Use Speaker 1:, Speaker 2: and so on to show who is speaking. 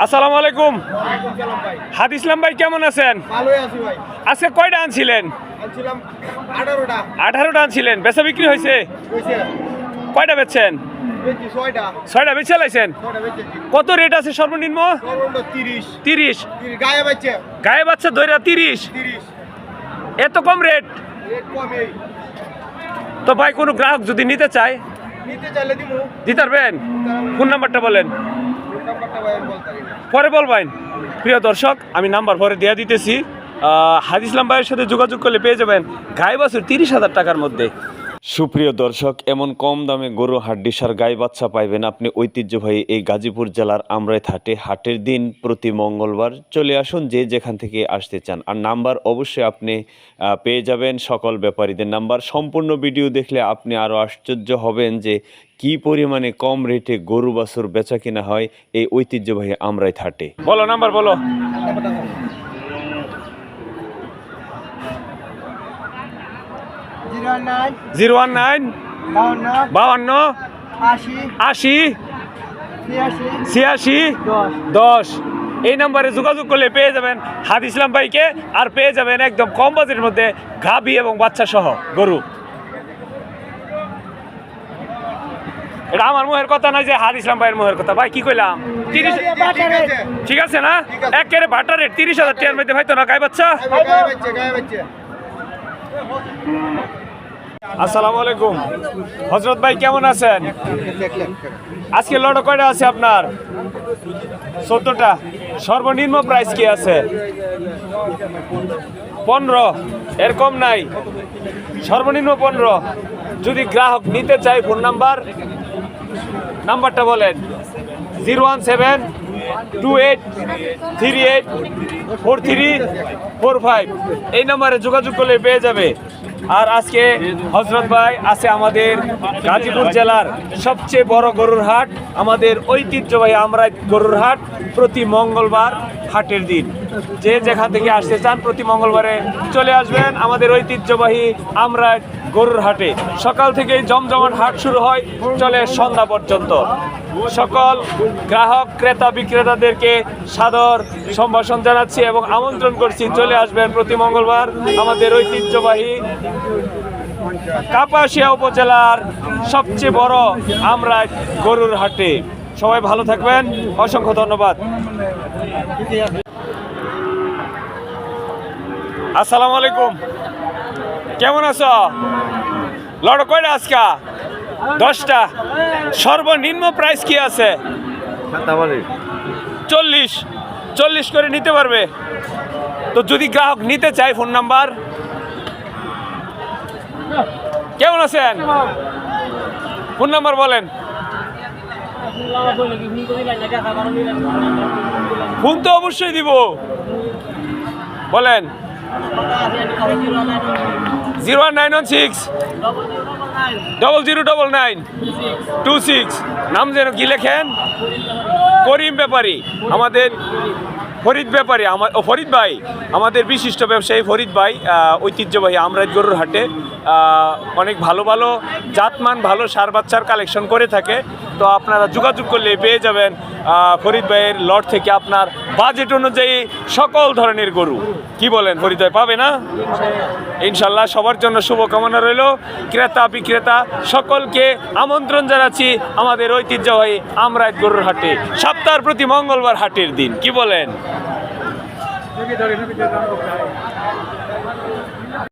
Speaker 1: আসসালামু আলাইকুম। হাদ ইসলাম ভাই কেমন আছেন?
Speaker 2: ভালোই আছি ভাই।
Speaker 1: আজকে কয়টা আনছিলেন?
Speaker 2: আনছিলাম 18টা।
Speaker 1: 18টা আনছিলেন, বেচা বিক্রি হয়েছে?
Speaker 2: হইছে।
Speaker 1: কয়টা বেচছেন?
Speaker 2: বেচি 6টা।
Speaker 1: 6টা বেচে লাইছেন?
Speaker 2: 6টা বেচেছি।
Speaker 1: কত রেট আছে সর্বনিম্ন?
Speaker 2: সর্বনিম্ন 30।
Speaker 1: 30।
Speaker 2: গায়ে বাচ্চা
Speaker 1: গায়ে বাচ্চা ধইরা 30?
Speaker 2: 30।
Speaker 1: এত কম রেট?
Speaker 2: রেট কমই।
Speaker 1: তো ভাই কোনো গ্রাহক যদি নিতে চায়
Speaker 2: নিতে চাইলে দিমু।
Speaker 1: দিতে পারবেন? ফোন নাম্বারটা বলেন।
Speaker 2: ফোন নাম্বারটা ভাই আমি বলতে পারি না।
Speaker 1: পরে বলবেন। প্রিয় দর্শক, আমি নাম্বার পরে দিয়ে দিতেছি। হাদ ইসলাম ভাইয়ের সাথে যোগাযোগ করলে পেয়ে যাবেন গাই বাছুর 30,000 টাকার মধ্যে। সুপ্রিয় দর্শক, এমন কম দামে গরু হাড্ডিসার গাই বাচ্চা পাইবেন আপনি ঐতিহ্যবাহী এই গাজীপুর জেলার আমরাইত হাটে। হাটের দিন প্রতি মঙ্গলবার। চলে আসুন যে যেখান থেকে আসতে চান। আর নাম্বার অবশ্যই আপনি পেয়ে যাবেন সকল ব্যাপারীদের নাম্বার। সম্পূর্ণ ভিডিও দেখলে আপনি আরও আশ্চর্য হবেন যে কি পরিমাণে কম রেটে গরু বাছুর বেচা কিনা হয় এই ঐতিহ্যবাহী আমরাইত হাটে। বলো নাম্বার বলো।
Speaker 2: নাম্বারটা বল।
Speaker 1: 019 52 80 86 10। এই নাম্বারে যোগাযোগ করলে পেয়ে যাবেন হাদ ইসলাম ভাইকে। আর পেয়ে যাবেন একদম কম বাজেটের মধ্যে গাভী এবং বাচ্চা সহ গরু। এটা আমার মুখের কথা নয় যে হাদ ইসলাম ভাইয়ের মুখের কথা। ভাই কি কইলাম? 30 ঠিক আছে না? একেবারে বাটার রেট 30,000 টাকার মধ্যে ভাই তো না গাই বাচ্চা।
Speaker 2: গায়ে বাচ্চা।
Speaker 1: আসসালামু আলাইকুম। হযরত ভাই কেমন আছেন? আজকে লটে কয়টা আছে আপনার? 14টা। সর্বনিম্ন প্রাইস কি আছে? 15। এর কম নাই? সর্বনিম্ন 15। যদি গ্রাহক নিতে চায় ফোন নাম্বারটা বলেন। 017 28 38 4345। এই নাম্বারে যোগাযোগ করলে পেয়ে যাবে। আর আজকে হযরত ভাই আছে আমাদের গাজীপুর জেলার সবচেয়ে বড় গরুর হাট, আমাদের ঐতিহ্যবাহী আমরাইত গরুর হাট। প্রতি মঙ্গলবার হাটের দিন যে যেখান থেকে আসতে চান প্রতি মঙ্গলবারে চলে আসবেন আমাদের ঐতিহ্যবাহী আমরাইত গরুর হাটে। সকাল থেকেই জমজমাট হাট শুরু হয়, চলে সন্ধ্যা পর্যন্ত। সকল গ্রাহক ক্রেতা বিক্রেতাদেরকে সাদর সম্ভাষণ জানাচ্ছি এবং আমন্ত্রণ করছি চলে আসবেন প্রতি মঙ্গলবার আমাদের ঐতিহ্যবাহী কাপাসিয়া উপজেলার সবচেয়ে বড় আমরাইত গরুর হাটে। সবাই ভালো থাকবেন, অসংখ্য ধন্যবাদ। আসসালামু আলাইকুম। কেমন আছো? লড় কয়টা আজকা? 10টা। সর্বনিম্ন প্রাইস কি আছে? 40 করে নিতে পারবে? তো যদি গ্রাহক নিতে চায় ফোন নাম্বার। কেমন আছেন? ফোন নাম্বার বলেন। ফোন তো অবশ্যই দিব, বলেন। 01916 009926। নাম যেন কি লেখেন? করিম ব্যাপারী, আমাদের ফরিদ ব্যাপারী, ফরিদ ভাই, আমাদের বিশিষ্ট ব্যবসায়ী ফরিদ ভাই ঐতিহ্যবাহী আমরাইত গরুর হাটে অনেক ভালো ভালো জাতমান ভালো সার বাচ্চার কালেকশন করে থাকে। তো আপনারা যোগাযোগ করলে পেয়ে যাবেন ফরিদ ভাইয়ের লট থেকে আপনার বাজেট অনুযায়ী সকল ধরনের গরু। কি বলেন ফরিদ ভাই, পাবে না? ইনশাল্লাহ। সবার জন্য শুভকামনা রইল। ক্রেতা বিক্রেতা সকলকে আমন্ত্রণ জানাচ্ছি আমাদের ঐতিহ্যবাহী আমরাইত গরুর হাটে, সপ্তাহের প্রতি মঙ্গলবার হাটের দিন। কি বলেন?